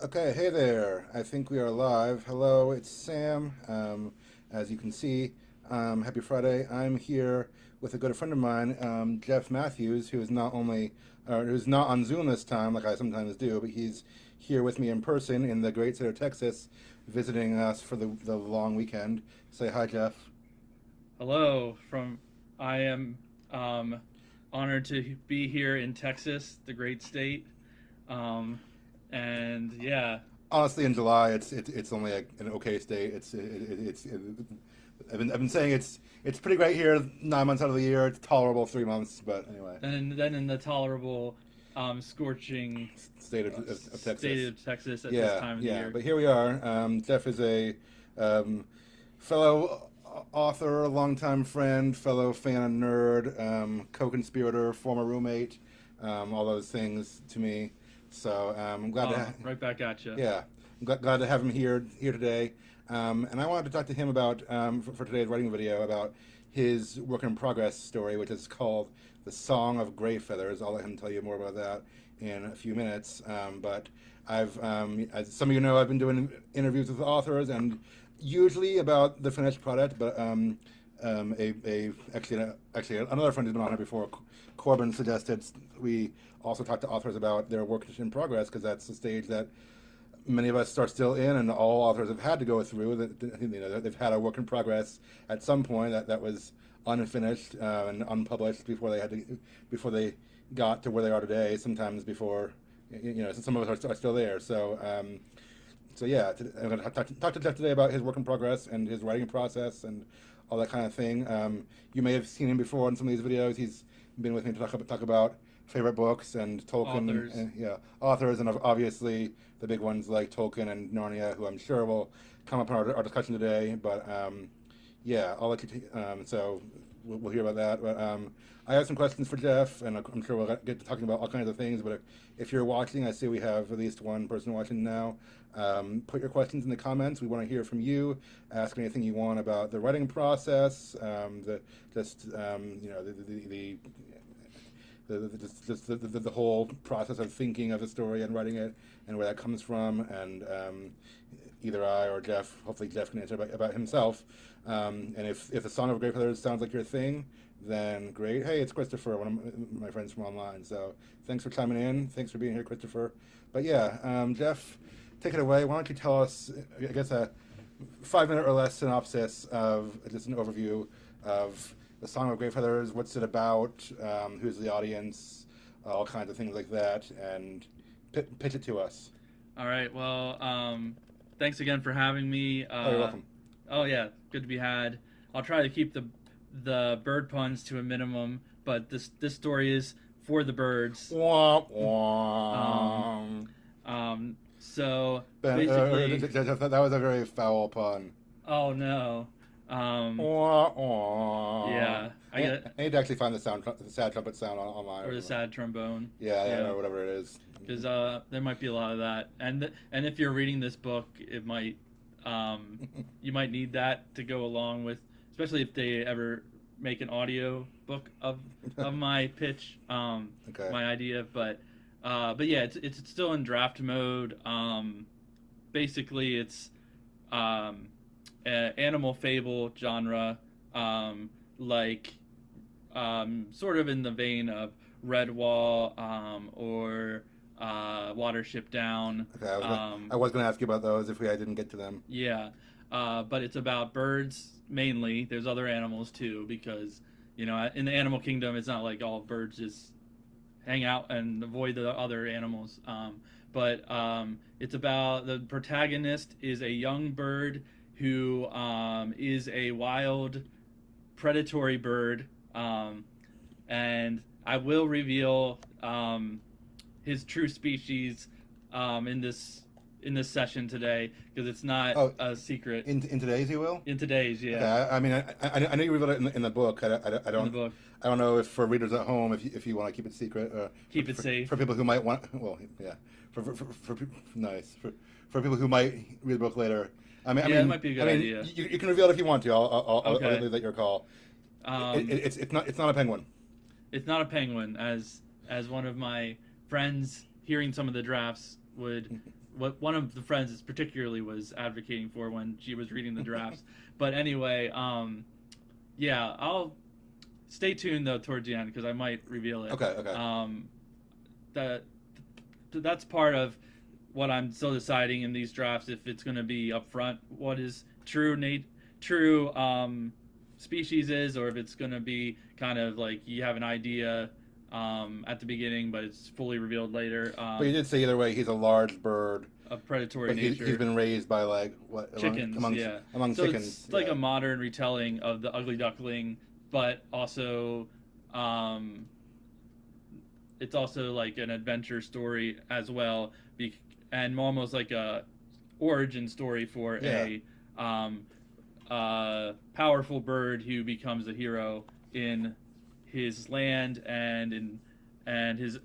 Okay, hey there. I think we are live. Hello, it's Sam. As you can see, happy Friday. I'm here with a good friend of mine, Geoff Matthews, who is not only, who's not on Zoom this time, like I sometimes do, but he's here with me in person in the great state of Texas, visiting us for the long weekend. Say hi, Geoff. Hello I am honored to be here in Texas, the great state. Um, and yeah, Honestly, in July, it's only an okay state. I've been saying it's pretty great here 9 months out of the year. It's tolerable 3 months, but anyway. then in the tolerable, scorching State of state Texas. of Texas at this Yeah, time of the yeah. year. But here we are. Jeff is a um, fellow author, longtime friend, fellow fan and nerd, co-conspirator, former roommate, all those things to me. So I'm glad to, Right back at you. yeah, I'm glad to have him here today. And I wanted to talk to him about for today's writing video about his work in progress story, which is called "The Song of Grayfeathers." I'll let him tell you more about that in a few minutes. But as some of you know, I've been doing interviews with authors, and usually about the finished product. But actually another friend who's been on here before, Corbin, suggested we also talk to authors about their work in progress because that's the stage that many of us are still in, and all authors have had to go through. That they've had a work in progress at some point that was unfinished and unpublished before they got to where they are today. Sometimes before some of us are still there. So yeah, I'm going to talk to Jeff today about his work in progress and his writing process and all that kind of thing. You may have seen him before in some of these videos. He's been with me to talk about favorite books and Tolkien Authors. and yeah, authors, and obviously the big ones like Tolkien and Narnia, who I'm sure will come up in our discussion today. But yeah, I'll let you. So we'll hear about that. But I have some questions for Jeff, and I'm sure we'll get to talking about all kinds of things. But if you're watching, I see we have at least one person watching now. Put your questions in the comments. We want to hear from you. Ask anything you want about the writing process, the just the whole process of thinking of a story and writing it and where that comes from. And either I or Jeff, hopefully Jeff can answer about himself. And if the Song of Grayfeather sounds like your thing, then great. Hey, it's Christopher, one of my friends from online. So thanks for chiming in. Thanks for being here, Christopher. But yeah, Jeff, take it away. Why don't you tell us, I guess, a 5 minute or less synopsis of just an overview of the Song of Grayfeathers, what's it about, who's the audience, all kinds of things like that, and pitch it to us. All right. Well, thanks again for having me. Oh, you're welcome. Oh yeah, good to be had. I'll try to keep the bird puns to a minimum, but this story is for the birds. Wah, Um, wah. so Ben, basically, that was a very foul pun. oh no. Um, Wah, wah. yeah, I get I need to actually find the sad trumpet sound online. or the sad trombone. Yeah, yeah, Yeah, or whatever it is. because there might be a lot of that, and if you're reading this book, it might you might need that to go along with, especially if they ever make an audio book of my pitch, Okay. my idea. But yeah, it's still in draft mode. Basically, it's um, animal fable genre, like sort of in the vein of Redwall or Watership Down. Okay, Um, I was gonna ask you about those if I didn't get to them. yeah, but it's about birds mainly. There's other animals too, because in the animal kingdom, it's not like all birds just hang out and avoid the other animals. But it's about the protagonist is a young bird who is a wild predatory bird, and I will reveal his true species in this session today because it's not Oh, a secret in today's you will. in today's. Okay, Yeah, I mean, I know you revealed it in the book. in the book. I don't know if for readers at home if you want to keep it secret. Keep it safe. For people who might want. Well, yeah. Nice for people who might read the book later. Yeah, that might be a good idea. You can reveal it if you want to. I'll Okay. leave that your call. It's not a penguin. It's not a penguin, as one of my friends hearing some of the drafts what one of the friends is particularly was advocating for when she was reading the drafts. But anyway, yeah, I'll stay tuned though towards the end because I might reveal it. Okay, okay. That that's part of what I'm still deciding in these drafts, if it's going to be upfront what is true species is, or if it's going to be kind of like you have an idea at the beginning, but it's fully revealed later. But you did say either way, he's a large bird. Of predatory But nature. He's been raised by like what chickens, among so chickens. It's like a modern retelling of the Ugly Duckling, but also it's also like an adventure story as well, and almost like a origin story for a powerful bird who becomes a hero in his land and his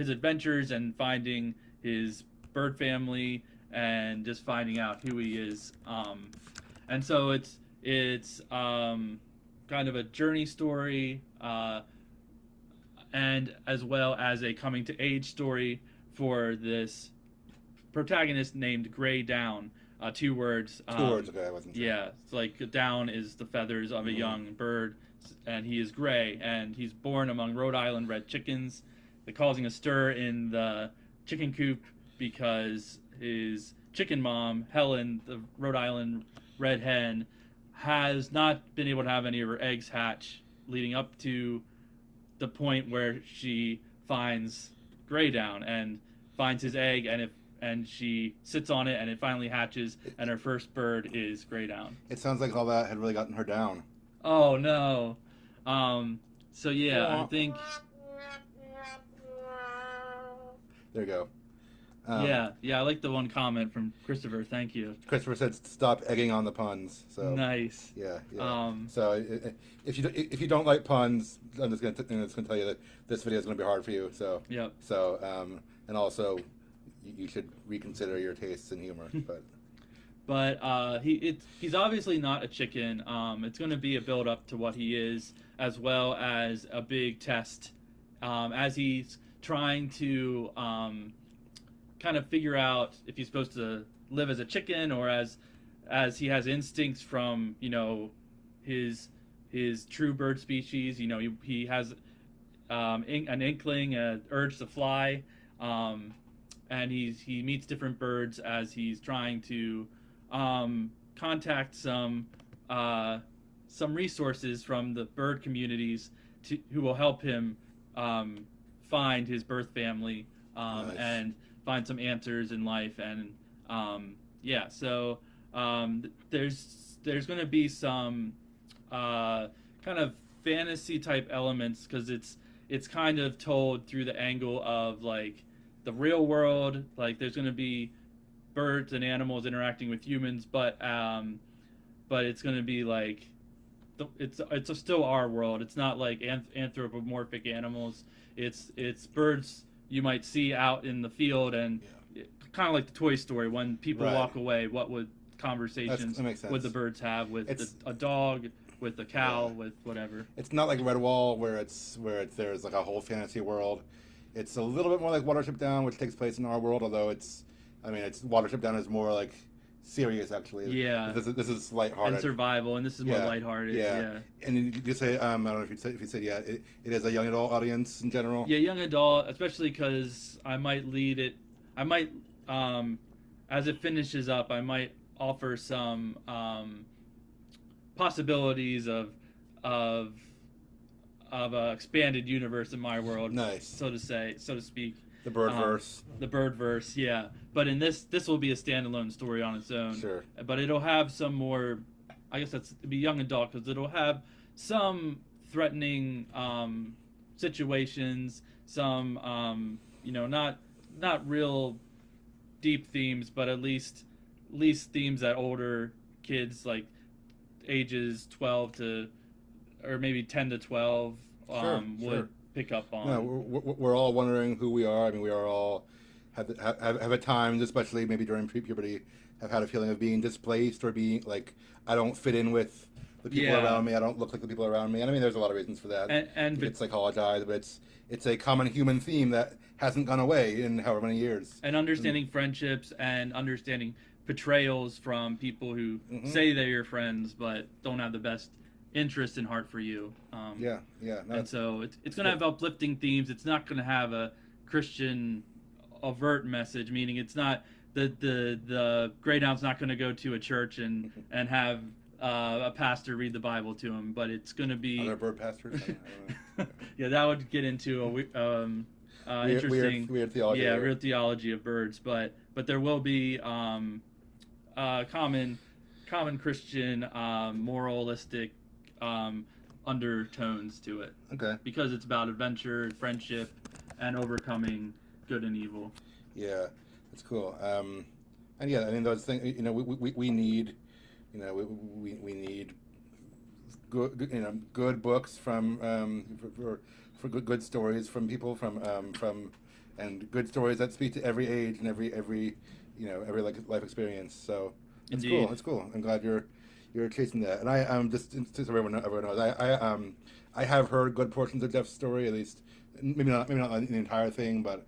adventures and finding his bird family and just finding out who he is. And so it's kind of a journey story, and as well as a coming to age story for this protagonist named Gray Down. 2 words. 2 words. Okay, I wasn't sure. Yeah, it's like down is the feathers of a young bird, and he is gray, and he's born among Rhode Island red chickens. They're causing a stir in the chicken coop because his chicken mom, Helen, the Rhode Island red hen, has not been able to have any of her eggs hatch, leading up to the point where she finds Gray Down and finds his egg, and she sits on it, and it finally hatches, and her first bird is Gray Down. It sounds like all that had really gotten her down. Oh no. So yeah, I think. There you go. Yeah, I like the one comment from Christopher. Thank you. Christopher said, "Stop egging on the puns." So nice. Yeah. So if you don't like puns, I'm just gonna tell you that this video is gonna be hard for you. So yep. So and also you should reconsider your tastes in humor. But he's obviously not a chicken. It's going to be a build up to what he is, as well as a big test as he's trying to kind of figure out if he's supposed to live as a chicken or as he has instincts from his true bird species. He has an inkling, an urge to fly, and he meets different birds as he's trying to contact some resources from the bird communities who will help him find his birth family Nice. and find some answers in life. And so there's going to be some kind of fantasy type elements because it's kind of told through the angle of like the real world. Like there's going to be birds and animals interacting with humans, but it's going to be like it's still our world. It's not like anthropomorphic animals. It's birds you might see out in the field, and kind of like the Toy Story. When people walk away, what would conversations would the birds have with a dog, with a cow, with whatever? It's not like Redwall where there's like a whole fantasy world. It's a little bit more like Watership Down, which takes place in our world, although it's Watership Down is more like serious actually. Yeah. This is lighthearted. And survival, and this is more lighthearted. Yeah. And you say I don't know if you said it is a young adult audience in general. Yeah, young adult, especially because I might as it finishes up, I might offer some possibilities of a expanded universe in my world. Nice. So to speak. The Birdverse. The Birdverse, yeah. But in this will be a standalone story on its own. Sure. But it'll have some more, I guess it'd be young adult because it'll have some threatening situations, some not real deep themes, but at least themes that older kids like ages 12 to or maybe 10 to 12 would pick up on. No, we're all wondering who we are. I mean, we are all have at times, especially maybe during puberty, have had a feeling of being displaced or being like I don't fit in with the people Yeah. around me. I don't look like the people around me. And I mean, there's a lot of reasons for that. And It's psychologized, but it's a common human theme that hasn't gone away in however many years. and understanding friendships and understanding betrayals from people who say they're your friends but don't have the best interest in heart for you. Yeah. No, And so it's going to have uplifting themes. It's not going to have a Christian overt message, meaning it's not the Greyhound's not going to go to a church and have a pastor read the Bible to him, but it's going to be other bird pastors. I don't know. yeah, that would get into a interesting weird theology. yeah, there. real theology of birds, but there will be common Christian moralistic undertones to it. Okay. Because it's about adventure, friendship, and overcoming good and evil. Yeah, that's cool. And yeah, I mean those things. You know, we need, you know, we need good, you know, good books from for good stories from people from and good stories that speak to every age and every you know every life experience. So it's Indeed. cool. It's cool. I'm glad you're chasing that. And I just so everyone knows, I have heard good portions of Geoff's story, at least maybe not the entire thing, but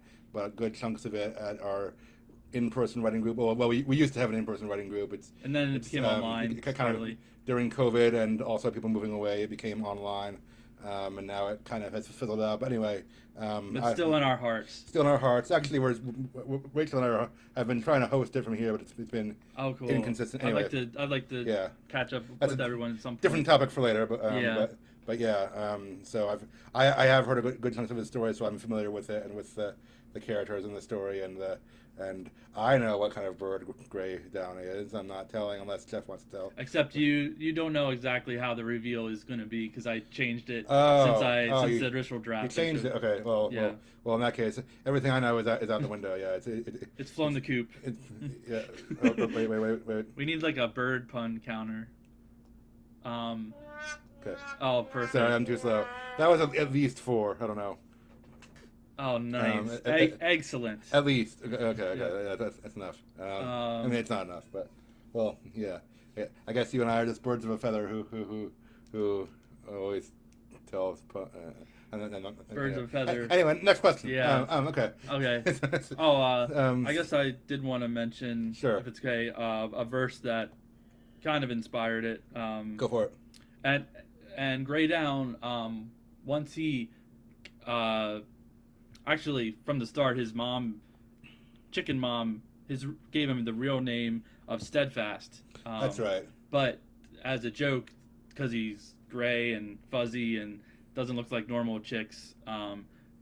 good chunks of it at our in-person writing group. Well, we used to have an in-person writing group. And then it became online. Kind of during COVID and also people moving away, it became online, and now it kind of has fizzled out. But anyway, but still in our hearts. Still in our hearts. Actually, Rachel and I have been trying to host it from here, but it's been cool. inconsistent. Anyway, I'd like to catch up with everyone at some point. Different topic for later, but so I have heard a good chunks of his story, so I'm familiar with it and with the characters in the story and I know what kind of bird Greyhound is. I'm not telling unless Geoff wants to tell. Except you don't know exactly how the reveal is going to be because I changed it since the initial draft. You changed it. Okay. Well, in that case, everything I know is out the window. Yeah. It's flown the coop. Yeah. Oh, wait. We need like a bird pun counter. Okay. Oh, perfect. Sorry, I'm too slow. That was at least 4. I don't know. Oh, nice. Excellent. At least. Okay. Yeah, that's enough. I mean, it's not enough, but well, yeah. I guess you and I are just birds of a feather who always tell us. Birds of a feather. Anyway, next question. Yeah. Okay. Okay. I guess I did want to mention, sure, if it's okay, a verse that kind of inspired it. Go for it. And Greyhound, once he, actually from the start, his mom, chicken mom, gave him the real name of Steadfast. That's right. But as a joke, because he's gray and fuzzy and doesn't look like normal chicks,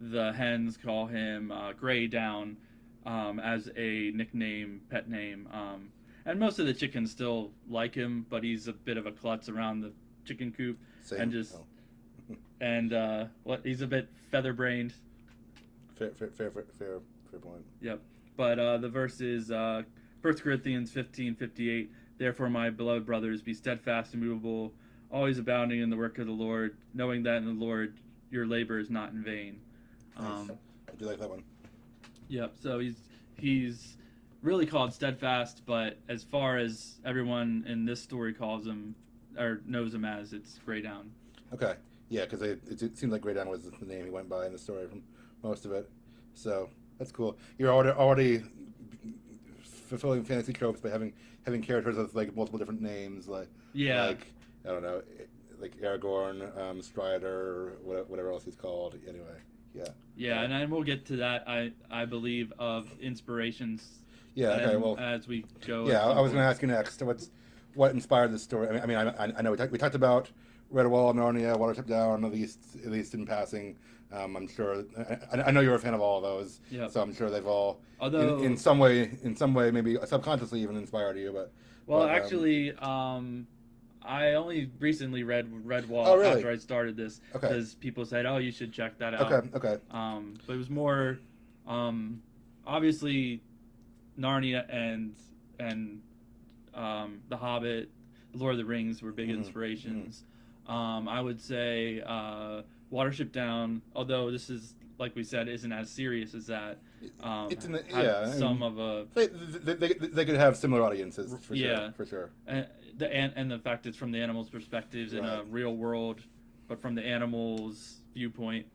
the hens call him Greyhound as a nickname, pet name. And most of the chickens still like him, but he's a bit of a klutz around the chicken coop. Same. And just he's a bit feather-brained. Fair point. Yep. But the verse is 1 Corinthians 15:58. Therefore, my beloved brothers, be steadfast, immovable, always abounding in the work of the Lord, knowing that in the Lord your labor is not in vain. Nice. I do like that one. Yep. So he's really called Steadfast, but as far as everyone in this story calls him or knows him as, it's Greyhound. Okay. Yeah, because it seems like Greyhound was the name he went by in the story from most of it. So that's cool. You're already fulfilling fantasy tropes by having characters with like multiple different names, like I don't know, like Aragorn, Strider, whatever else he's called. Anyway, yeah. Yeah, and then we'll get to that. I believe of inspirations. Yeah. Okay. Well, as we go. Yeah, I was going to ask you next. What inspired this story? I mean, I know we talked about Red Wall, Narnia, Watership Down, at least in passing. I'm sure. I know you're a fan of all of those. Yep. So I'm sure they've all, although in some way, maybe subconsciously even inspired you. But actually, I only recently read Red Wall after I started this because people said, "Oh, you should check that out." Okay. But it was more, obviously, Narnia and The Hobbit, Lord of the Rings were big inspirations. I would say Watership Down, although this is, like we said, isn't as serious as that. It's in the, had yeah. I some mean, of a they could have similar audiences for yeah, sure, for sure. and the fact it's from the animals' perspectives in a Right. real world, but from the animals' viewpoint.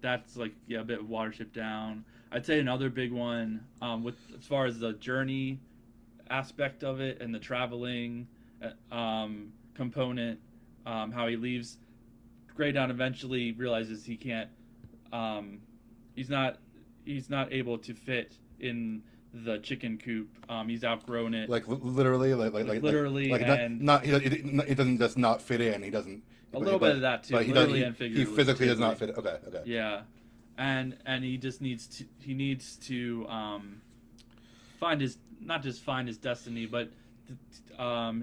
That's like a bit of Watership Down. I'd say another big one with as far as the journey aspect of it and the traveling component, how he leaves. Grey Down eventually realizes he can't. Um, he's not. He's not able to fit in the chicken coop. He's outgrown it. Like literally, Literally like and not he doesn't just not fit in. He doesn't. a little bit of that too. But Literally and he figuratively. physically does not fit. Okay, okay. Yeah, and he just needs to find his not just find his destiny, but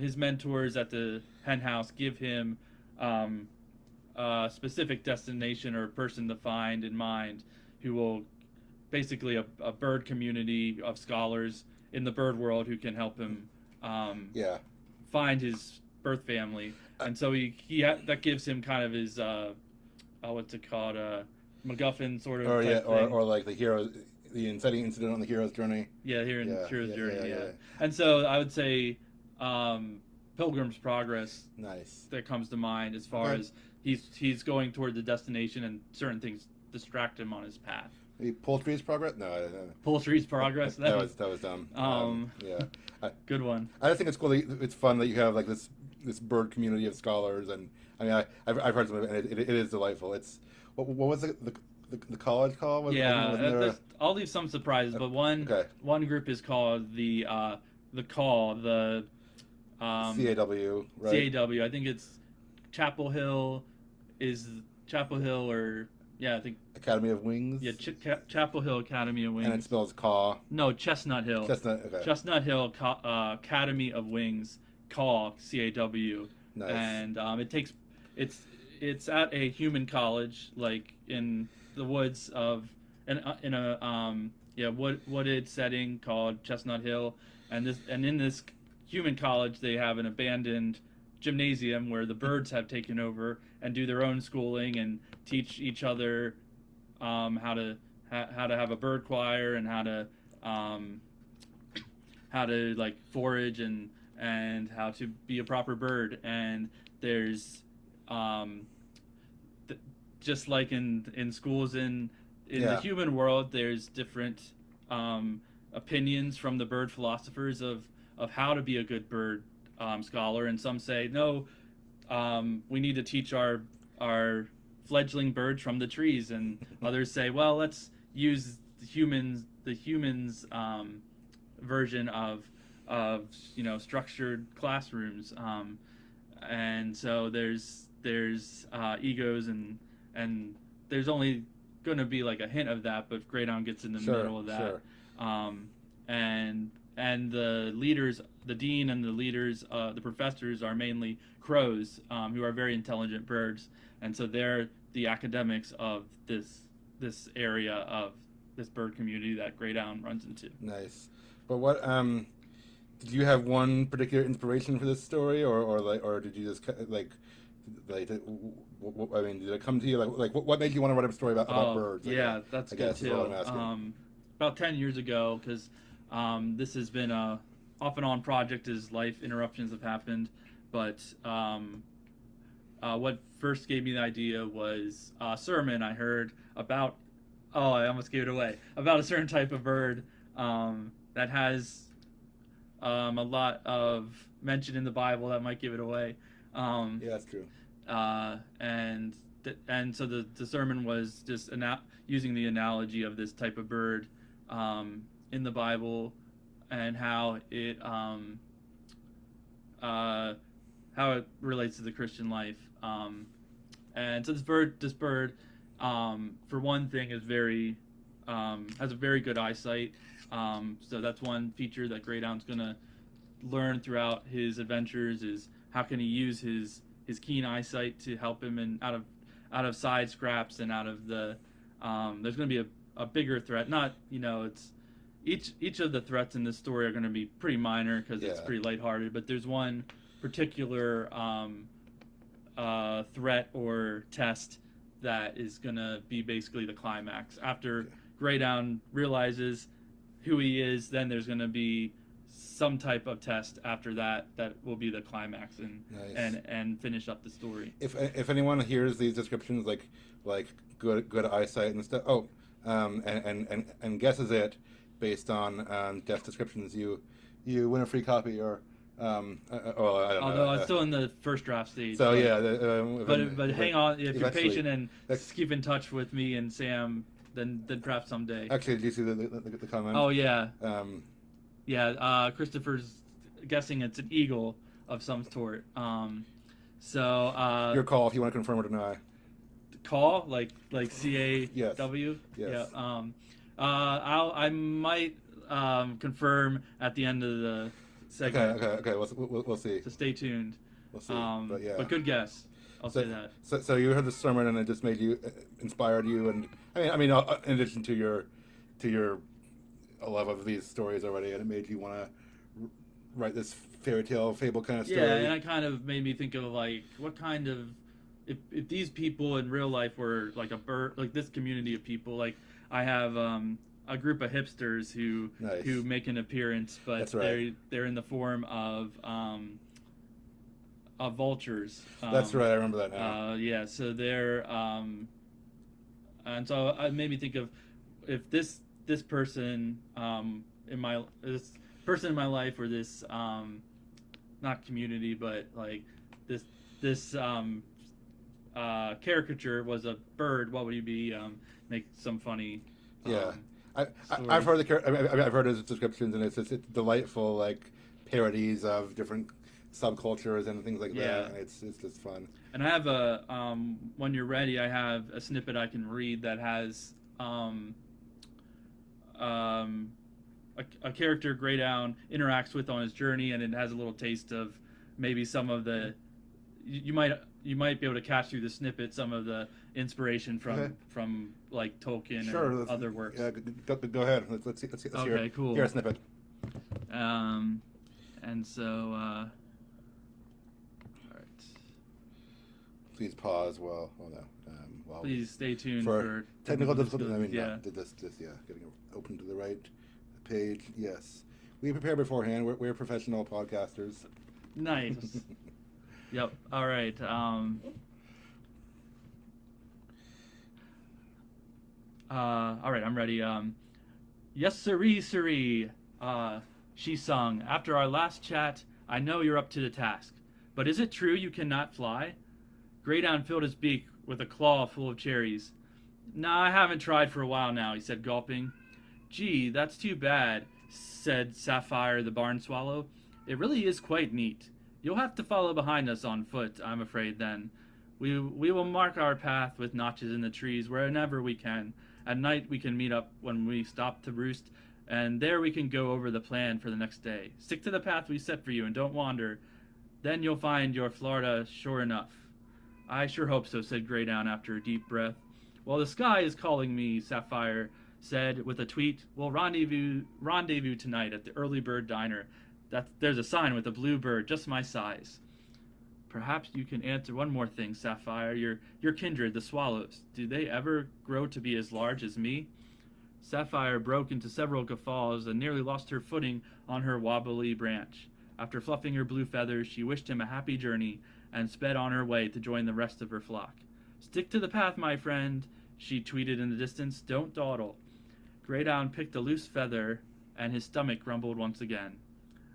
his mentors at the hen house give him a specific destination or person to find in mind who will basically a bird community of scholars in the bird world who can help him Yeah. find his birth family. And so that gives him kind of his what's it called, MacGuffin sort of Or type thing. or like the inciting incident on the hero's journey. Yeah, here in Yeah, Hero's yeah, Journey, yeah. And so I would say Pilgrim's Progress Nice. that comes to mind as far as he's going toward the destination and certain things distract him on his path. Maybe Poultry's Progress? No. Poultry's Progress. That was dumb. Yeah. Good one. I just think it's cool. It's fun that you have like this bird community of scholars, and I mean I've heard some of it, and it is delightful. It's what was the college called? I'll leave some surprises, but one group is called the Call, the CAW, right? CAW. I think it's Chapel Hill or I think Academy of Wings. Yeah, Chapel Hill Academy of Wings. And it spells caw. No, Chestnut Hill. Okay. Chestnut Hill Academy of Wings, CAW, CAW. Nice. And it's at a human college, like in the woods of in a wooded setting called Chestnut Hill, and in this human college they have an abandoned gymnasium where the birds have taken over and do their own schooling and teach each other how to have a bird choir and how to like forage and how to be a proper bird. And there's just like in schools in the human world, there's different opinions from the bird philosophers of how to be a good bird scholar, and some say no, we need to teach our fledgling birds from the trees, and others say, well, let's use the humans version of structured classrooms, and so there's egos, and there's only going to be like a hint of that, but Grey Down gets in the middle of that. And the leaders, the dean and the leaders, the professors are mainly crows, who are very intelligent birds, and so they're the academics of this area of this bird community that Grey Down runs into. Nice. But what did you have one particular inspiration for this story, or did you just I mean, did it come to you what made you want to write a story about birds? That's good too. About 10 years ago, because this has been a off and on project as life interruptions have happened, but what first gave me the idea was a sermon I heard about, I almost gave it away, about a certain type of bird that has a lot of mention in the Bible that might give it away. Yeah, that's true. And so the sermon was just using the analogy of this type of bird in the Bible, and how it relates to the Christian life. And so this bird, for one thing, is has a very good eyesight. So that's one feature that Grey Down's gonna learn throughout his adventures, is how can he use his keen eyesight to help him out of side scraps and out of the there's going to be a bigger threat. Not, it's each of the threats in this story are going to be pretty minor because it's pretty lighthearted, but there's one particular threat or test that is going to be basically the climax. After Greydown realizes who he is, then there's going to be some type of test after that will be the climax and finish up the story. If anyone hears these descriptions like good eyesight and stuff, and guesses it based on death descriptions, you win a free copy or I don't know. Although I'm still in the first draft stage. So but hang on, if you're patient and keep in touch with me and Sam, then perhaps someday. Actually, did you see the comment? Oh yeah. Christopher's guessing it's an eagle of some sort. Your call if you want to confirm or deny. Call like CAW. Yes. Yeah. I might confirm at the end of the segment. Okay. We'll see. So stay tuned. We'll see. But good guess. I'll say that. So you heard the sermon and it just made you, inspired you, and I mean, in addition to your love of these stories already, and it made you want to write this fairy tale fable kind of story. Yeah, and it kind of made me think of like what kind of if these people in real life were like a bird, like this community of people. Like I have a group of hipsters who make an appearance, but they're in the form of vultures. That's right. I remember that now. Yeah, so they're and so it made me think of if this person in my life, or this not community, but like this caricature was a bird, what would you be? Make some funny. I've heard I've heard his descriptions, and it's delightful, like parodies of different subcultures and things like that. And it's just fun. And I have a when you're ready, I have a snippet I can read that has a character Greydown interacts with on his journey, and it has a little taste of maybe some of the you might be able to catch through the snippet some of the inspiration from like Tolkien or other works. Yeah, go ahead. Let's see. Okay, cool. Hear a snippet. And so, all right. Please pause while please stay tuned for technical difficulties. I mean, yeah. Getting open to the right page. Yes, we prepare beforehand. We're professional podcasters. Nice. Yep. All right. All right. I'm ready. Yes, siree. She sung. After our last chat, I know you're up to the task. But is it true you cannot fly? Greydown filled his beak with a claw full of cherries. Nah, I haven't tried for a while now, he said, gulping. Gee, that's too bad, said Sapphire the barn swallow. It really is quite neat. You'll have to follow behind us on foot, I'm afraid, then. We will mark our path with notches in the trees wherever we can. At night we can meet up when we stop to roost, and there we can go over the plan for the next day. Stick to the path we set for you and don't wander. Then you'll find your Florida sure enough. I sure hope so, said Greydown after a deep breath. Well, the sky is calling me, Sapphire said with a tweet. We'll rendezvous tonight at the Early Bird Diner. There's a sign with a blue bird just my size. Perhaps you can answer one more thing, Sapphire. Your kindred, the swallows, do they ever grow to be as large as me? Sapphire broke into several guffaws and nearly lost her footing on her wobbly branch. After fluffing her blue feathers, she wished him a happy journey and sped on her way to join the rest of her flock. Stick to the path, my friend, she tweeted in the distance. Don't dawdle. Greydown picked a loose feather, and his stomach grumbled once again.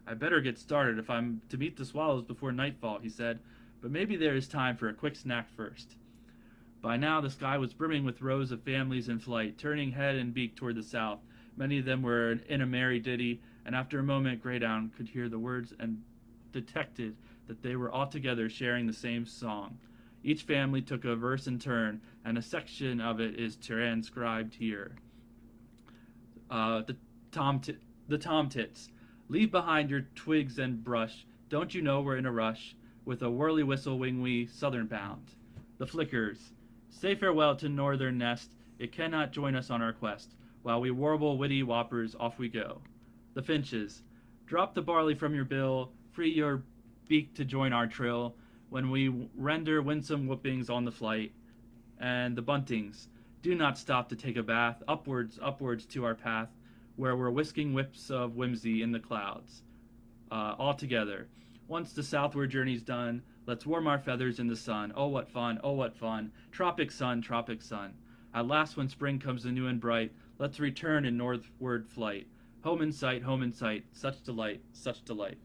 I better get started if I'm to meet the swallows before nightfall, he said, but maybe there is time for a quick snack first. By now the sky was brimming with rows of families in flight, turning head and beak toward the south. Many of them were in a merry ditty, and after a moment Greydown could hear the words and detected that they were all together sharing the same song. Each family took a verse in turn, and a section of it is transcribed here. The Tomtits. Leave behind your twigs and brush. Don't you know we're in a rush? With a whirly whistle wing we southern bound. The Flickers. Say farewell to northern nest. It cannot join us on our quest. While we warble witty whoppers, off we go. The Finches. Drop the barley from your bill. Free your beak to join our trill. When we render winsome whoopings on the flight. And the Buntings. Do not stop to take a bath. Upwards, upwards to our path, where we're whisking whips of whimsy in the clouds. All together. Once the southward journey's done, let's warm our feathers in the sun. Oh, what fun! Oh, what fun! Tropic sun, tropic sun. At last, when spring comes anew and bright, let's return in northward flight. Home in sight, home in sight. Such delight, such delight.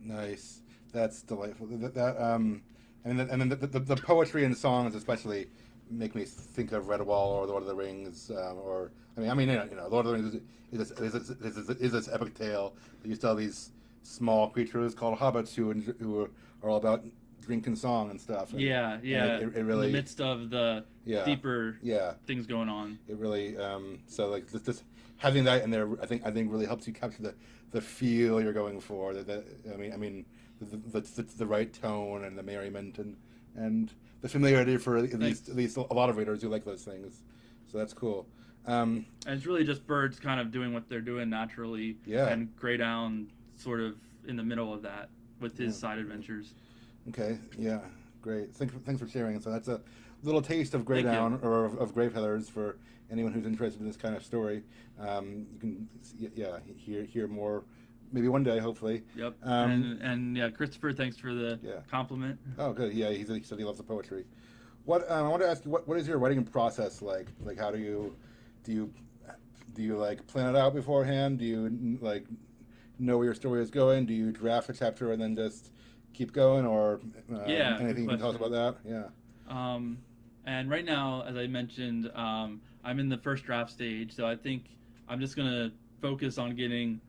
Nice. That's delightful. And then the poetry and songs especially make me think of Redwall or Lord of the Rings, or Lord of the Rings is this epic tale. You still have these small creatures called hobbits who are all about drink and song and stuff. And, Yeah, yeah. It really, in the midst of the deeper yeah, things going on. it really so like this having that in there, I think really helps you capture the feel you're going for. The right tone and the merriment and the familiarity for at least a lot of readers who like those things. So that's cool. And it's really just birds kind of doing what they're doing naturally. Yeah. And Greydown sort of in the middle of that with his side adventures. Okay. Yeah. Great. Thanks for sharing. So that's a little taste of Thank Greydown or of Grayfeathers for anyone who's interested in this kind of story. You can hear more. Maybe one day, hopefully. Yep. And Christopher, thanks for the compliment. Oh, good. Yeah, he said he loves the poetry. What I want to ask you, what is your writing process like? Like, how do you like plan it out beforehand? Do you like know where your story is going? Do you draft a chapter and then just keep going, or anything you can tell us about that? Yeah. And right now, as I mentioned, I'm in the first draft stage, so I think I'm just gonna focus on getting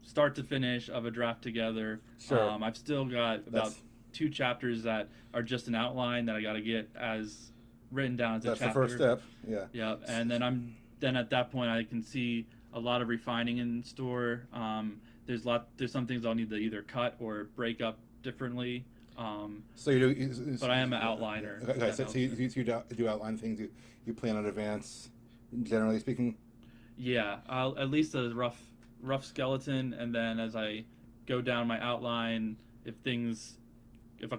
start to finish of a draft together. Sure. I've still got about 2 chapters that are just an outline that I got to get as written down as a chapter. That's the first step. Yeah. Yeah, and then at that point I can see a lot of refining in store. There's some things I'll need to either cut or break up differently. So you do, but I am an outliner. Okay, so you do outline things. You plan in advance, generally speaking. Yeah, I'll at least a rough skeleton, and then as I go down my outline, if a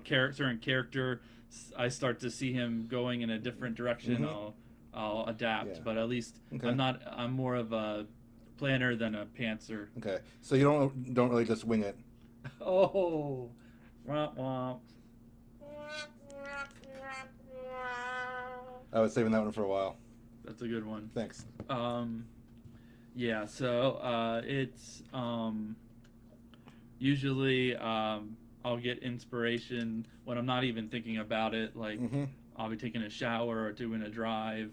certain character, I start to see him going in a different direction, I'll adapt. Yeah. But at least I'm more of a planner than a pantser. Okay, so you don't really just wing it. Oh, womp womp. I was saving that one for a while. That's a good one. Thanks. Yeah, so it's usually I'll get inspiration when I'm not even thinking about it. Like I'll be taking a shower or doing a drive,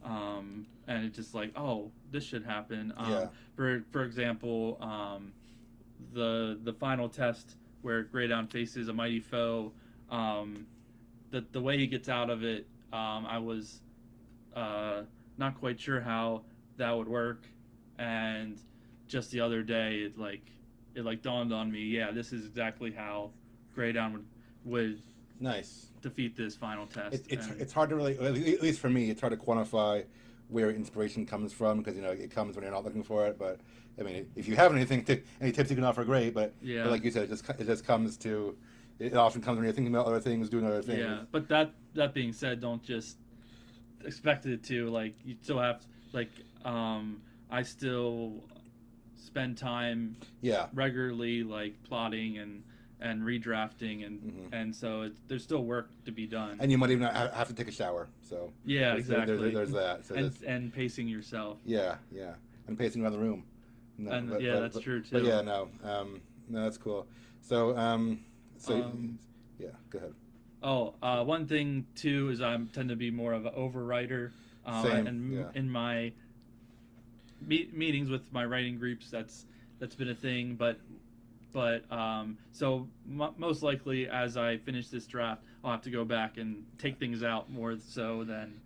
and it's just like, oh, this should happen. For example, the final test where Greydown faces a mighty foe, the way he gets out of it, I was not quite sure how that would work, and just the other day it dawned on me, this is exactly how Greydown would defeat this final test. It's hard to really, at least for me, it's hard to quantify where inspiration comes from, because it comes when you're not looking for it. But I mean, if you have any tips you can offer, great. But like you said, it often comes when you're thinking about other things, doing other things. Yeah, but that being said, don't just expect it to, you still have I still spend time regularly plotting and redrafting and so there's still work to be done. And you might even have to take a shower. So exactly. There's that. So and pacing yourself. Yeah, and pacing around the room. No, that's true too. But no, that's cool. So yeah, go ahead. One thing too is I tend to be more of an overwriter. In my meetings with my writing groups, that's been a thing. But most likely as I finish this draft, I'll have to go back and take things out more so than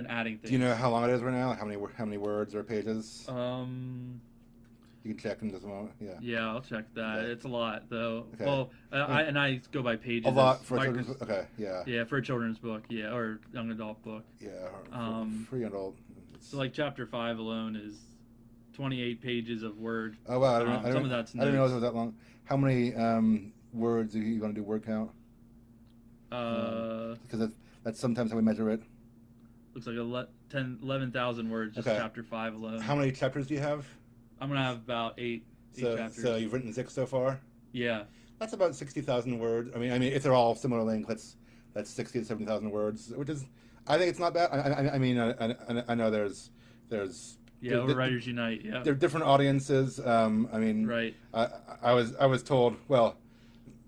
adding things. Do you know how long it is right now? How many words or pages? You can check in just a moment. Yeah. Yeah, I'll check that. Okay. It's a lot, though. Okay. Well, I go by pages. A lot for a children's book? Okay, yeah. Yeah, for a children's book, or young adult book. Yeah, for young adult. So, chapter 5 alone is 28 pages of Word. Oh, wow. Some of that's notes. I didn't know it was that long. How many words are you going to do word count? Because that's sometimes how we measure it. looks like 11,000 words, just Okay. chapter 5 alone. How many chapters do you have? I'm gonna have about eight chapters. So you've written 6 so far. Yeah. That's about 60,000 words. I mean, if they're all similar length, that's 60 to 70,000 words, which is, I think it's not bad. I mean, I know there's Yeah, over Writers Unite. Yeah. there are different audiences. I mean, Right. I was told, well,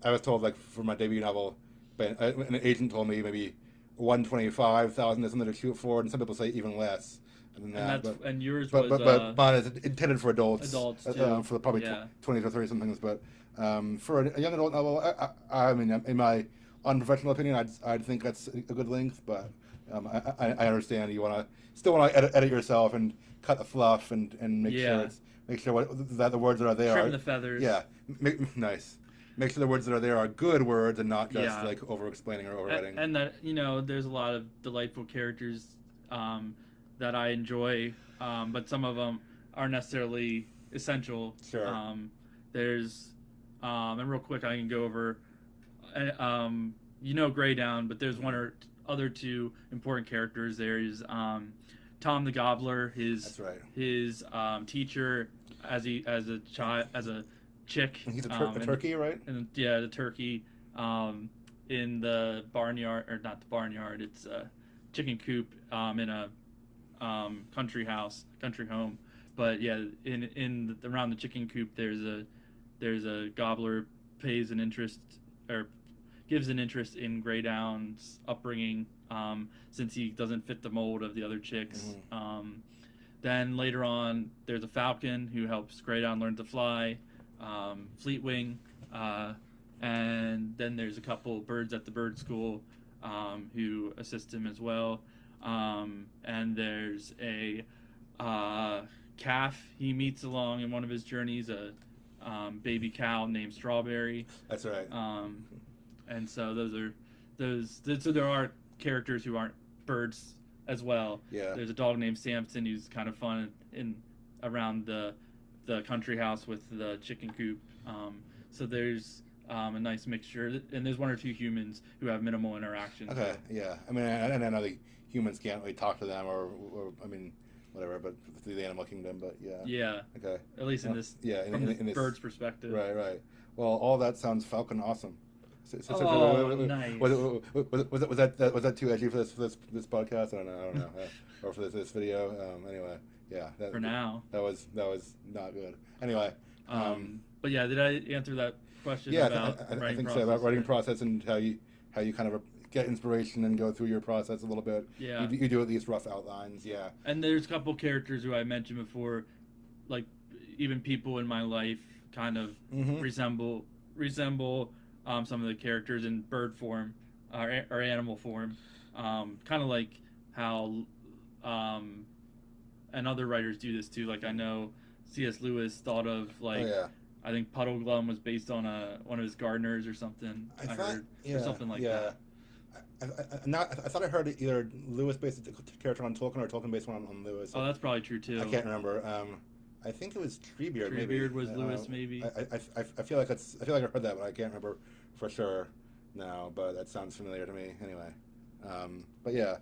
I was told like for my debut novel, but an agent told me maybe 125,000 is something to shoot for, and some people say even less than that. And yours but was mine is intended for adults. Adults too. For probably Yeah. 20 to 30 somethings. But for a young adult novel, I mean, in my unprofessional opinion, I'd think that's a good length. But I understand you still want to edit yourself and cut the fluff and make sure that the words that are there trim are the feathers. yeah, nice. Make sure the words that are there are good words and not just like over explaining or overwriting. And that there's a lot of delightful characters that I enjoy, but some of them aren't necessarily essential. Sure. There's and real quick I can go over Greydown, but there's one or other two important characters. There's Tom the Gobbler, That's right. his teacher as a chick. And he's a turkey, right? And yeah, the turkey in the barnyard, or not the barnyard, it's a chicken coop in a country home. But yeah, around the chicken coop there's a gobbler gives an interest in Greydown's upbringing, since he doesn't fit the mold of the other chicks. Mm-hmm. Then later on, there's a falcon who helps Greydown learn to fly, Fleetwing, and then there's a couple birds at the bird school who assist him as well. And there's a calf he meets along in one of his journeys, a baby cow named Strawberry. That's right. And so so there are characters who aren't birds as well. Yeah. There's a dog named Samson who's kind of fun around the country house with the chicken coop. So there's a nice mixture, and there's one or two humans who have minimal interaction. Okay. Yeah. I mean, and I know the humans can't really talk to them, or I mean, whatever, but through the animal kingdom. But yeah. Yeah. Okay. At least in this. Yeah. From In the this bird's perspective. Right. Well, all that sounds Falcon awesome. Nice. Was that too edgy for this podcast? I don't know. Or for this video. Anyway, yeah. For now. That was not good. Anyway. But yeah, did I answer that question? Yeah, about I think so. About writing process and how you kind of get inspiration and go through your process a little bit. Yeah. You do at least rough outlines. Yeah. And there's a couple characters who I mentioned before, like even people in my life kind of resemble some of the characters in bird form or animal form, kind of like how and other writers do this too. Like I know C.S. Lewis thought of like I think Puddleglum was based on one of his gardeners or something. I heard or something like that. I thought I heard either Lewis based the character on Tolkien or Tolkien based one on Lewis. Oh, that's probably true too. I can't remember. I think it was Treebeard. Treebeard was Lewis, maybe. I feel like I heard that, but I can't remember for sure now. But that sounds familiar to me. Anyway, but yeah,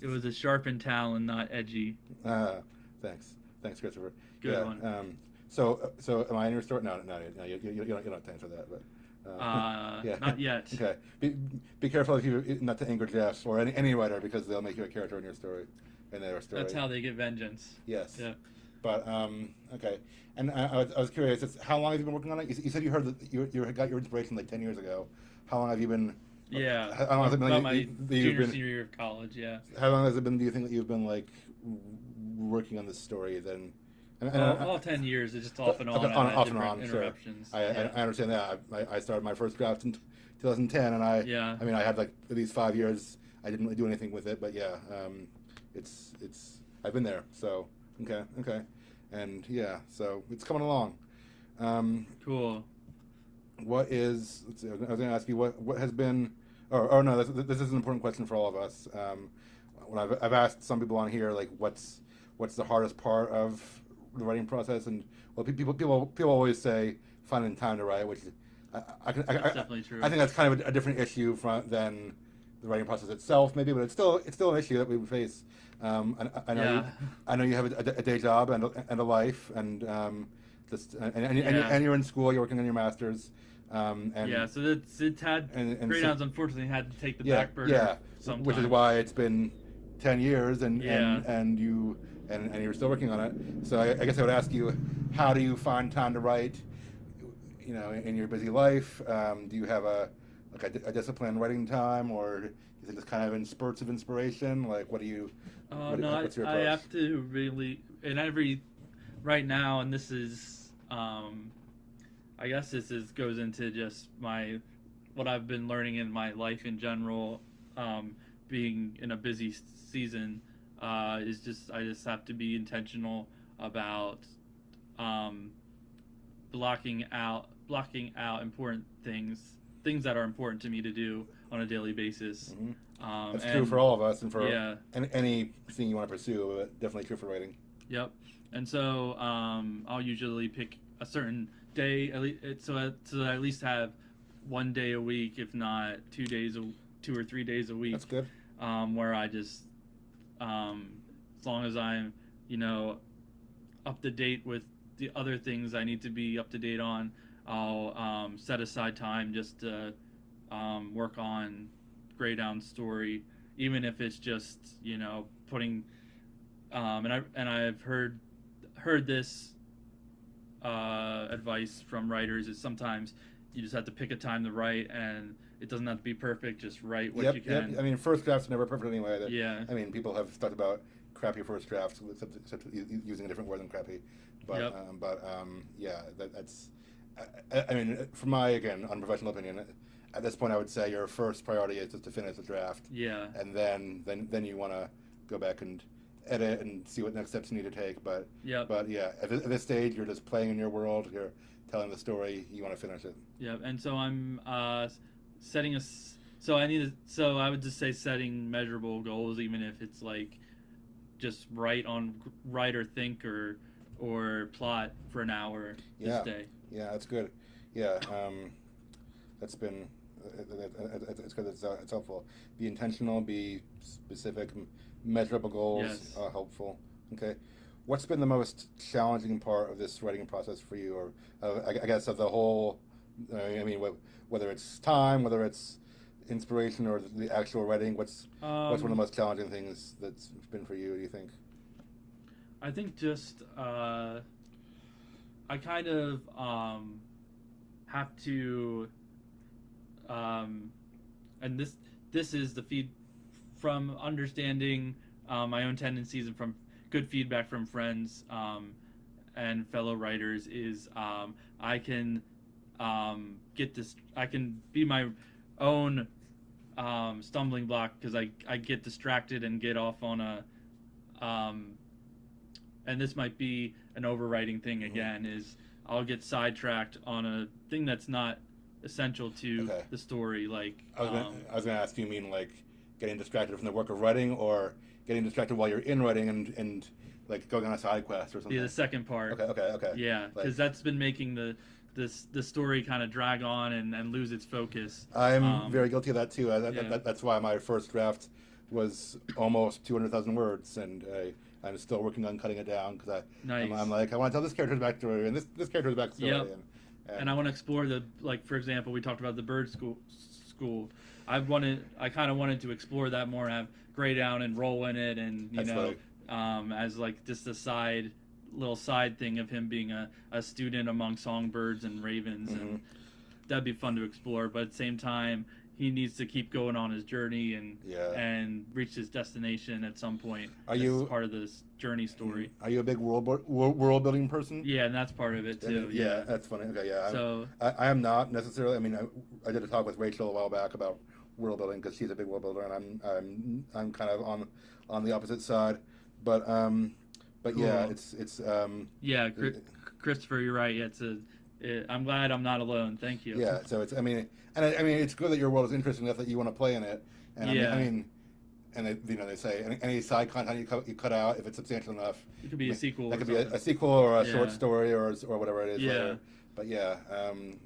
it was a sharpened talon, not edgy. Thanks, Christopher. Good one. So am I in your story? No, you don't have to answer that, but. Not yet. Okay. Be careful if you not to anger Geoff or any writer, because they'll make you a character in your story, in their story. That's how they get vengeance. Yes. Yeah. But okay. And I was curious. How long have you been working on it? You said you heard that you got your inspiration like 10 years ago. How long have you been? Yeah. How long has it been? About my senior year of college. Yeah. How long has it been? Do you think that you've been like working on this story then? All 10 years. It's just off and on. Off and on. Interruptions. Sure. I understand that. I started my first draft in 2010, and I mean, I had like at least 5 years. I didn't really do anything with it, but yeah, it's I've been there. So okay, and yeah, so it's coming along. Cool. What is? Let's see, I was going to ask you what has been. Or no, this is an important question for all of us. When I've asked some people on here, like, what's the hardest part of the writing process, and well, people always say finding time to write, which that's definitely true. I think that's kind of a different issue than the writing process itself, maybe, but it's still an issue that we face. I know Yeah. I know you have a day job and a life, and and you're in school. You're working on your master's. And Yeah, so it's had and Grey so, Downs unfortunately had to take the yeah, back burner yeah, sometimes. which is why it's been 10 years, Yeah. and you're still working on it. So I guess I would ask you, how do you find time to write? In your busy life, do you have a disciplined writing time, or is it just kind of in spurts of inspiration? Like, what do you? No, what's your I approach? have to really, right now, and this is, I guess goes into just what I've been learning in my life in general, being in a busy season, is I just have to be intentional about, blocking out important things that are important to me to do on a daily basis. That's true for all of us, and for yeah, anything you want to pursue, but definitely true for writing. yep. And so I'll usually pick a certain day, so that I at least have one day a week, if not 2 or 3 days a week. That's good. Where I just, as long as I'm, up to date with the other things I need to be up to date on, I'll set aside time just to work on Grey Down's story, even if it's just putting. And I've heard this advice from writers is sometimes you just have to pick a time to write, and it doesn't have to be perfect. Just write what you can. Yep. I mean, first drafts are never perfect anyway. Yeah. I mean, people have talked about crappy first drafts, except using a different word than crappy. But Yep. Yeah, that's. I mean, from my unprofessional opinion, at this point, I would say your first priority is just to finish the draft. Yeah. And then you want to go back and edit and see what next steps you need to take. But Yep. But yeah, at this stage, you're just playing in your world. You're telling the story. You want to finish it. Yeah, and so I'm setting a. So I would just say setting measurable goals, even if it's like just write or think or plot for an hour this day. Yeah, that's good. Yeah, that's been it's good. It's helpful. Be intentional. Be specific. Measurable goals Yes. are helpful. Okay. What's been the most challenging part of this writing process for you, or I guess of the whole? I mean, whether it's time, whether it's inspiration, or the actual writing. What's one of the most challenging things that's been for you? Do you think? I think just I kind of have to, and this is the feed from understanding my own tendencies and from good feedback from friends and fellow writers is I can get this. I can be my own stumbling block because I get distracted and get off on a and this might be an overwriting thing again, is I'll get sidetracked on a thing that's not essential to the story. Like I was gonna ask, you mean like getting distracted from the work of writing, or getting distracted while you're in writing and like going on a side quest or something? Yeah, the second part. Okay. Yeah, because that's been making the story kind of drag on and lose its focus. I'm very guilty of that too. That's why my first draft was almost 200,000 words, and I'm still working on cutting it down because I'm like, I want to tell this character's backstory and this character's backstory. Yep. And I want to explore for example, we talked about the bird school. I kind of wanted to explore that more, have Grey Down and roll in it, and as like just a little side thing of him being a student among songbirds and ravens, and that'd be fun to explore. But at the same time, he needs to keep going on his journey and reach his destination at some point. As part of this journey story? Are you a big world building person? Yeah, and that's part of it too. Yeah, that's funny. Okay, yeah. So I am not necessarily. I mean, I did a talk with Rachel a while back about world building because she's a big world builder, and I'm kind of on the opposite side. But cool. Yeah, it's yeah, Christopher, you're right. I'm glad I'm not alone. Thank you. Yeah, so it's good that your world is interesting enough that you want to play in it. And they say any side content you cut out, if it's substantial enough, it could be a sequel. That could be a sequel or a short story or whatever it is. Yeah. Later. But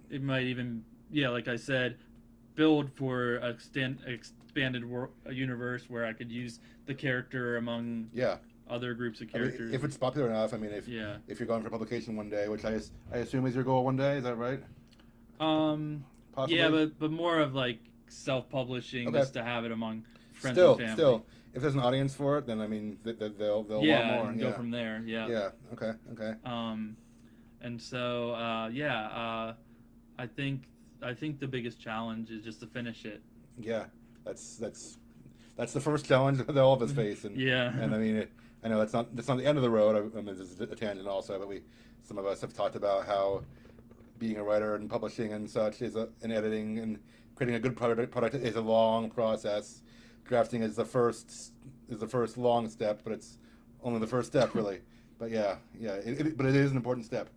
it might even like I said, build for expanded universe where I could use the character among Yeah. other groups of I mean, characters. if it's popular enough, I mean, Yeah. if you're going for publication one day, which I assume is your goal one day, is that right? Possibly? Yeah, but more of like self-publishing, Okay. just to have it among friends Still, and family. still, if there's an audience for it, then I mean, they'll Yeah, want more. and go from there. Yeah. Yeah. Okay. Okay. And so I think the biggest challenge is just to finish it. Yeah. That's the first challenge that all of us face, and Yeah. and I mean, I know that's not the end of the road. I mean, this is a tangent also, but some of us have talked about how being a writer and publishing and such and editing and creating a good product is a long process. Drafting is the first long step, but it's only the first step really. But yeah, but it is an important step.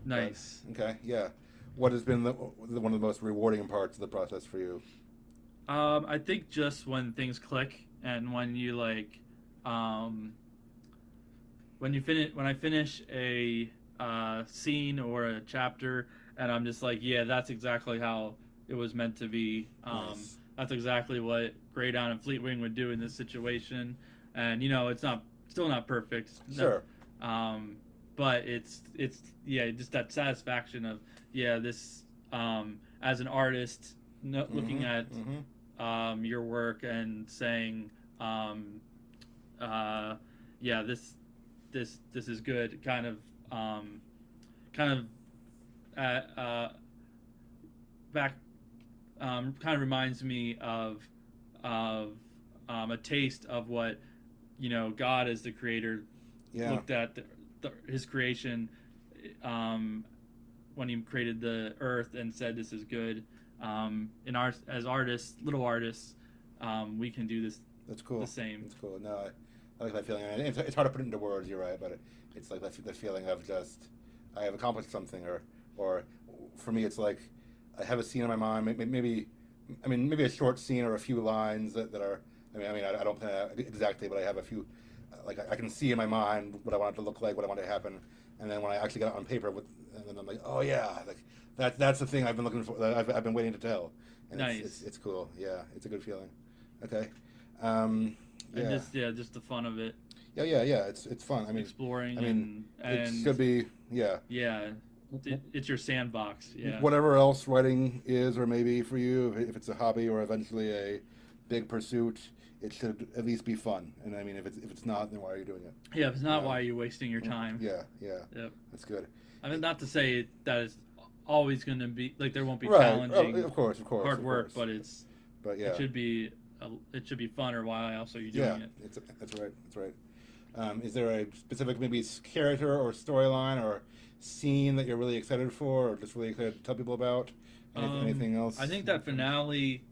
Nice. But, okay, yeah. What has been one of the most rewarding parts of the process for you? I think just when things click and when you like, when I finish a scene or a chapter, and I'm just like, yeah, that's exactly how it was meant to be. Nice. That's exactly what Greydown and Fleetwing would do in this situation, and it's still not perfect. Sure. But it's just that satisfaction of this as an artist looking at your work and saying this is good, kind of reminds me of a taste of what God as the creator looked at his creation when he created the earth and said this is good. As artists, little artists, we can do this. That's cool. The same. That's cool. No, I like that feeling. I mean, it's hard to put it into words. You're right, but it's like the feeling of just I have accomplished something, or for me, it's like I have a scene in my mind. Maybe a short scene or a few lines that are. I don't plan it exactly, but I have a few. Like I can see in my mind what I want it to look like, what I want it to happen, and then when I actually get it on paper, and then I'm like, oh yeah, like that's the thing I've been looking for. That I've been waiting to tell. And nice. It's cool. Yeah, it's a good feeling. Okay. And just the fun of it. Yeah. It's fun. I mean, exploring. and it should be. Yeah. Yeah. It's your sandbox. Yeah. Whatever else writing is, or maybe for you, if it's a hobby or eventually a big pursuit, it should at least be fun. And I mean, if it's not, then why are you doing it? Yeah, if it's not, why are you wasting your time? Yeah. Yep. That's good. I mean, not to say that it's always going to be like there won't be right. challenging, of course, hard work, but yeah, it should be fun. Or why else are you doing it? That's right. Is there a specific maybe character or storyline or scene that you're really excited for, or just really excited to tell people about? Anything else? I think that finale.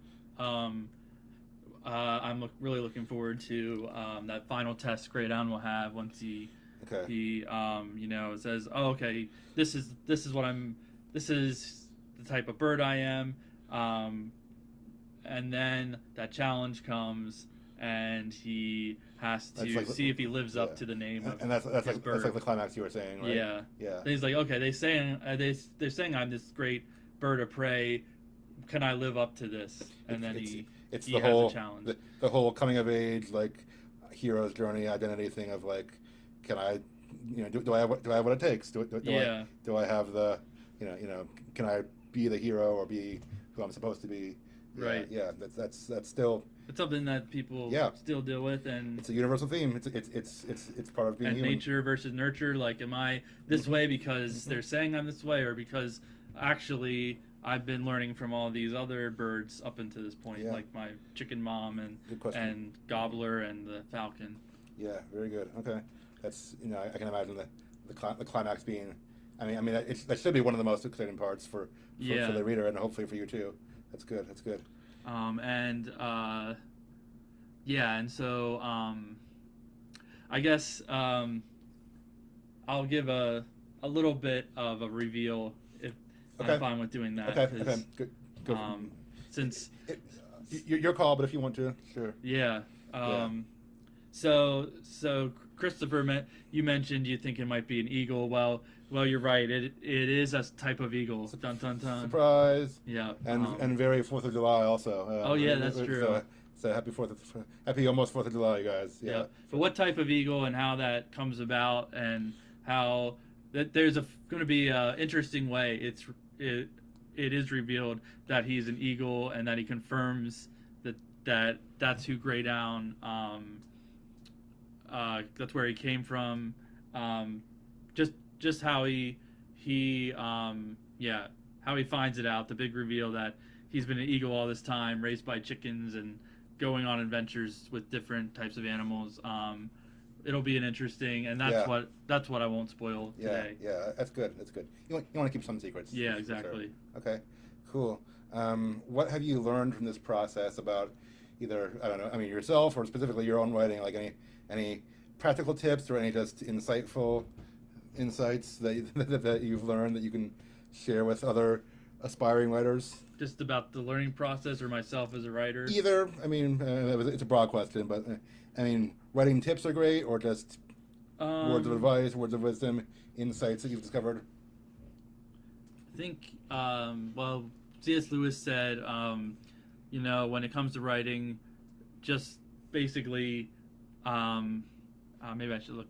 I'm really looking forward to that final test Greydown will have once he says, oh, okay, this is the type of bird I am, and then that challenge comes and he has to see if he lives up to the name of that's his bird. That's like the climax you were saying, right? Yeah. And he's like, okay, they're saying I'm this great bird of prey. Can I live up to this? And then he has a challenge. The whole coming of age, like hero's journey, identity thing of like, can I, do I have what it takes? Do I have the, can I be the hero or be who I'm supposed to be? Right. Yeah. That's still. It's something that people still deal with, and it's a universal theme. It's part of being and human. Nature versus nurture. Like, am I this way because they're saying I'm this way, or because actually I've been learning from all these other birds up until this point, like my chicken mom and gobbler and the falcon. Yeah, very good. Okay, that's I can imagine the climax being. I mean that should be one of the most exciting parts for the reader and hopefully for you too. That's good. And so I guess I'll give a little bit of a reveal if I'm fine with doing that. Okay. Good. Since your call, but if you want to, sure. Yeah. So Christopher, you mentioned you think it might be an eagle. Well, you're right. It is a type of eagle. Dun dun dun. Surprise. Yeah. And very 4th of July also. That's true. So happy almost 4th of July, you guys. Yeah. Yeah. But what type of eagle and how that comes about, and how that there's going to be an interesting way it is revealed that he's an eagle, and that he confirms that's who Greydown, that's where he came from. Just how how he finds it out. The big reveal that he's been an eagle all this time, raised by chickens and going on adventures with different types of animals. It'll be an interesting, and that's what I won't spoil today. Yeah, that's good. That's good. You want to keep some secrets. Yeah, exactly. Sure. Okay, cool. What have you learned from this process about either, I don't know, I mean yourself or specifically your own writing? Like any practical tips or any just insightful insights that you've learned that you can share with other aspiring writers? Just about the learning process or myself as a writer? Either. I mean, it's a broad question, but I mean, writing tips are great, or just words of advice, words of wisdom, insights that you've discovered. I think, well, C.S. Lewis said, when it comes to writing, just basically, maybe I should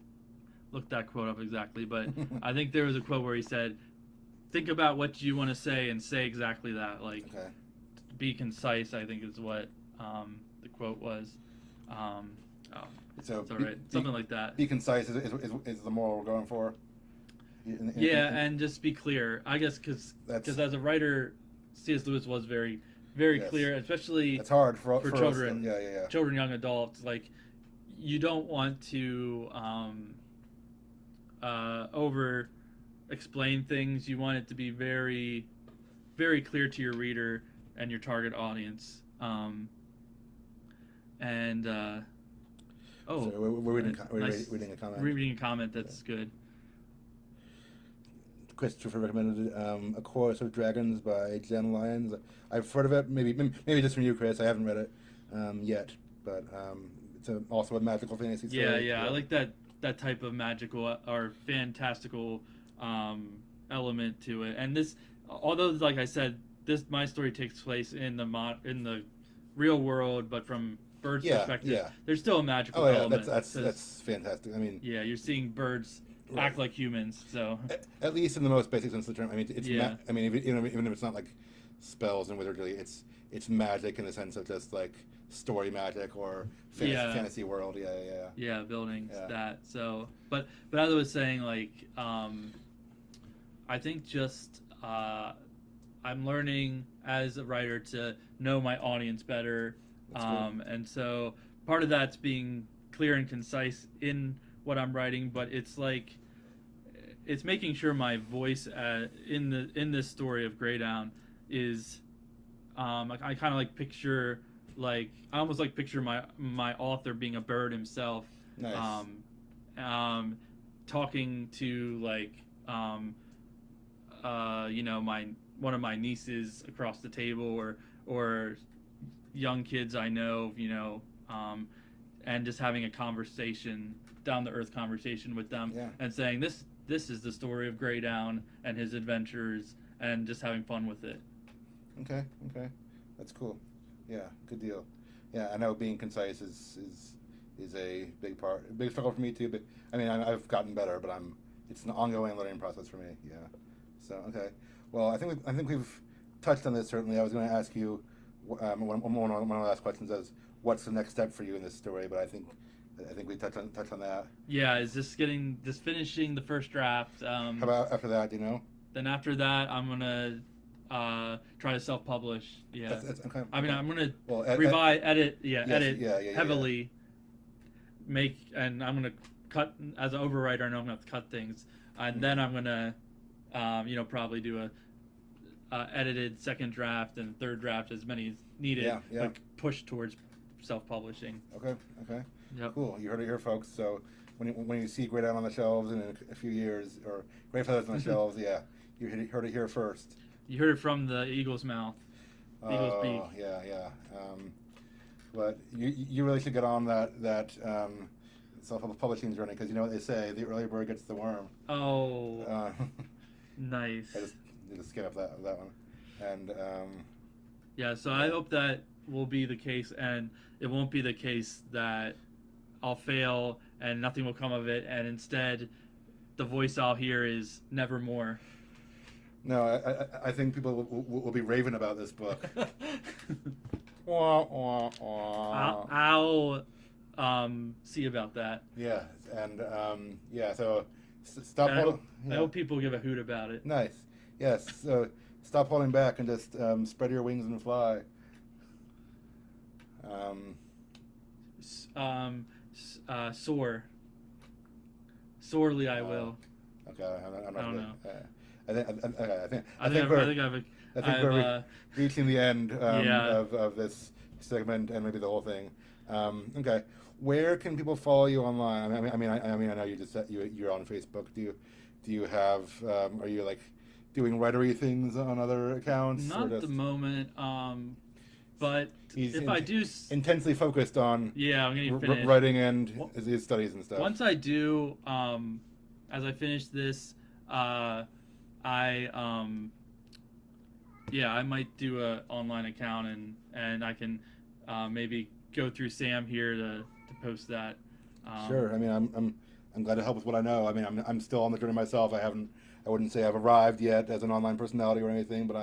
look that quote up exactly, but I think there was a quote where he said, think about what you want to say and say exactly that. Like, okay. Be concise, I think is what the quote was. It's all right. Something like that. Be concise is the moral we're going for. And just be clear. I guess because as a writer, C.S. Lewis was very, very clear, especially it's hard for children. Us, children, young adults. Like, you don't want to over explain things. You want it to be very, very clear to your reader and your target audience. We're reading a comment. Reading a comment. That's good. Christopher recommended A Chorus of Dragons by Jen Lyons. I've heard of it, maybe just from you, Chris. I haven't read it yet, but it's also a magical fantasy story. Yeah. I like that type of magical or fantastical element to it. And this, although like I said, my story takes place in the real world, but from birds' perspective, there's still a magical element. That's fantastic. I mean, you're seeing birds act like humans, so at least in the most basic sense of the term. I mean, it's I mean, even if it's not like spells and wizardry, it's magic in the sense of just like story magic or fantasy world. Building that. So, but as I was saying, like, I think just I'm learning as a writer to know my audience better, and so part of that's being clear and concise in what I'm writing, but it's like it's making sure my voice in this story of Greydown is I kind of like picture I almost like picture my author being a bird himself. Nice. Talking to one of my nieces across the table or young kids I know, and just having a conversation, down to earth conversation with them, and saying this is the story of Greydown and his adventures, and just having fun with it. Okay, that's cool. Yeah, good deal. Yeah, I know being concise is a big struggle for me too. But I mean, I've gotten better, but it's an ongoing learning process for me. Yeah. So okay. Well, I think we've touched on this certainly. I was going to ask you one of the last questions is what's the next step for you in this story, but I think we touched on that. Yeah, is this finishing the first draft? How about after that? Do you know? Then after that, I'm gonna try to self-publish. Yeah. That's okay. I mean, I'm gonna edit heavily. And I'm gonna cut as an overwriter. I know I'm gonna have to cut things, and then I'm gonna, probably do a edited second draft and third draft, as many as needed. But push towards self-publishing. Okay. Yep. Cool. You heard it here, folks. So when you see Greydown on the shelves in a few years, or Grayfeathers on the shelves, you heard it here first. You heard it from the eagle's mouth. Eagle's beak. Yeah. But you really should get on that self-publishing journey, because you know what they say: the early bird gets the worm. Oh. Nice. I just need to skip up that one, and so I hope that will be the case, and it won't be the case that I'll fail and nothing will come of it, and instead the voice I'll hear is nevermore. No, I think people will be raving about this book. Wah, wah, wah. I'll see about that. Yeah, and yeah, so stop And holding. I hope people give a hoot about it. Nice. Yes, so stop holding back and just spread your wings and fly. Soar. Sorely I will. Okay, I'm not I don't good. know. I think we're I've reaching the end Yeah. of this segment and maybe the whole thing. Okay, where can people follow you online? I mean, I know you just said you're on Facebook. Do you have? Are you like doing writery things on other accounts? Not at the moment. But if I do, intensely focused on I'm gonna finish writing and his studies and stuff. Once I do, as I finish this, I might do a online account and I can maybe go through Sam here to post that. Sure. I mean, I'm glad to help with what I know. I mean, I'm still on the journey myself. I wouldn't say I've arrived yet as an online personality or anything, but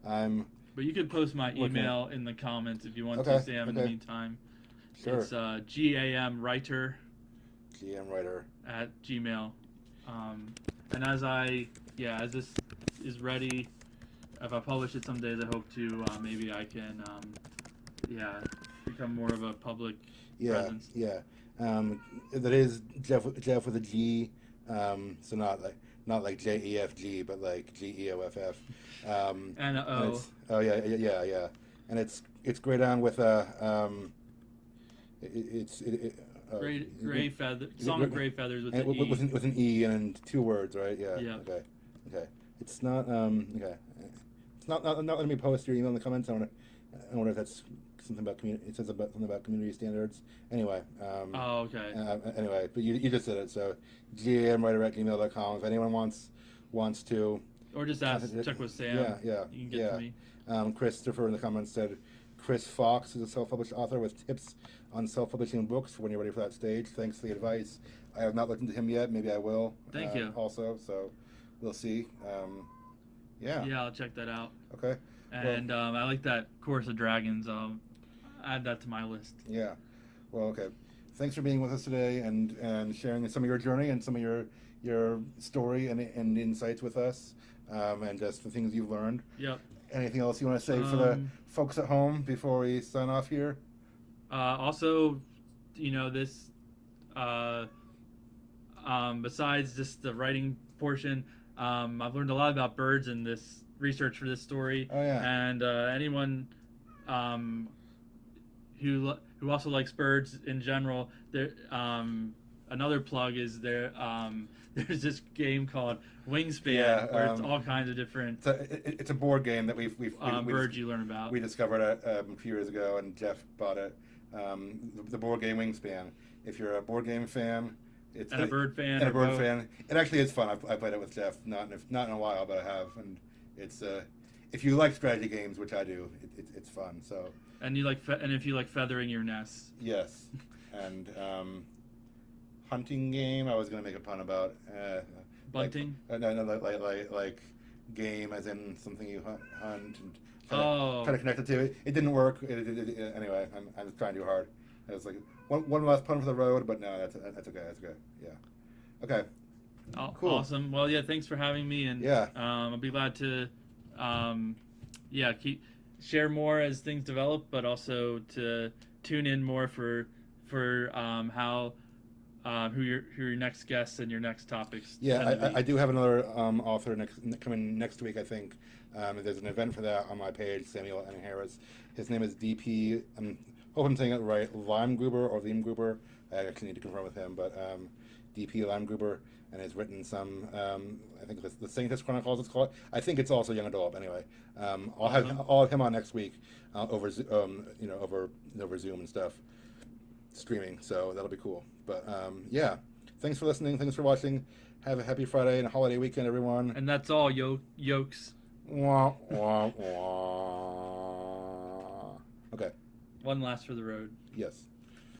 I'm. But you could post my email in the comments if you want Okay, to, Sam. In the meantime, Sure. It's GAMwriter GMwriter at Gmail. And as this is ready, if I publish it some days, I hope to maybe I can become more of a public presence. Yeah. That is Geoff with a G. So not like JEFG, but like GEOFF. And a O. Yeah. And it's great on with a Grayfeather, Song of Grayfeathers with an E. With an E and 2 words, right? Yeah. Yeah. Okay. It's not okay. It's not letting me post your email in the comments. I wonder if that's something about community. It says something about community standards. Anyway. Okay. Anyway, but you just said it. So gmwriter@gmail.com. If anyone wants to. Or just check with Sam. Yeah. You can get to me. Christopher in the comments said, Chris Fox is a self-published author with tips on self-publishing books when you're ready for that stage. Thanks for the advice. I have not looked into him yet. Maybe I will. Thank you. Also, so we'll see. Yeah, I'll check that out. Okay. And I like that Chorus of Dragons. I'll add that to my list. Yeah. Well, okay. Thanks for being with us today and sharing some of your journey and some of your story and insights with us, and just the things you've learned. Yep. Anything else you want to say for the folks at home before we sign off here? Also, this, besides just the writing portion, I've learned a lot about birds in this research for this story. Oh, yeah. And anyone who also likes birds in general, there another plug is there's this game called Wingspan where it's all kinds of different it's a board game that we've birds you learn about. We discovered it a few years ago, and Geoff bought it. The board game Wingspan. If you're a board game fan, a bird fan, it actually is fun. I played it with Geoff, not in a while, but I have, and it's if you like strategy games, which I do, it's fun. So and if you like feathering your nests, yes, and hunting game. I was gonna make a pun about bunting. Like game as in something you hunt and try to connect it to it. It didn't work. Anyway, I'm just trying too hard. I was like one last pun for the road, but no, that's okay. That's okay. Yeah. Okay. Cool. Awesome. Well, yeah. Thanks for having me, and I'll be glad to, share more as things develop, but also to tune in more for how. Who your next guests and your next topics? Yeah, I do have another author coming next week. I think there's an event for that on my page. Samuel N. Harris. His name is DP. I hope I'm saying it right. Limegruber or Limegruber. I actually need to confirm with him, but DP Limegruber, and has written some. I think the Saintess Chronicles. It's called. I think it's also young adult. Anyway, I'll have him on next week over Zoom and stuff. Streaming, so that'll be cool. But thanks for listening, thanks for watching. Have a happy Friday and a holiday weekend, everyone. And that's all, yokes. Wah, wah, wah. Okay. One last for the road. Yes.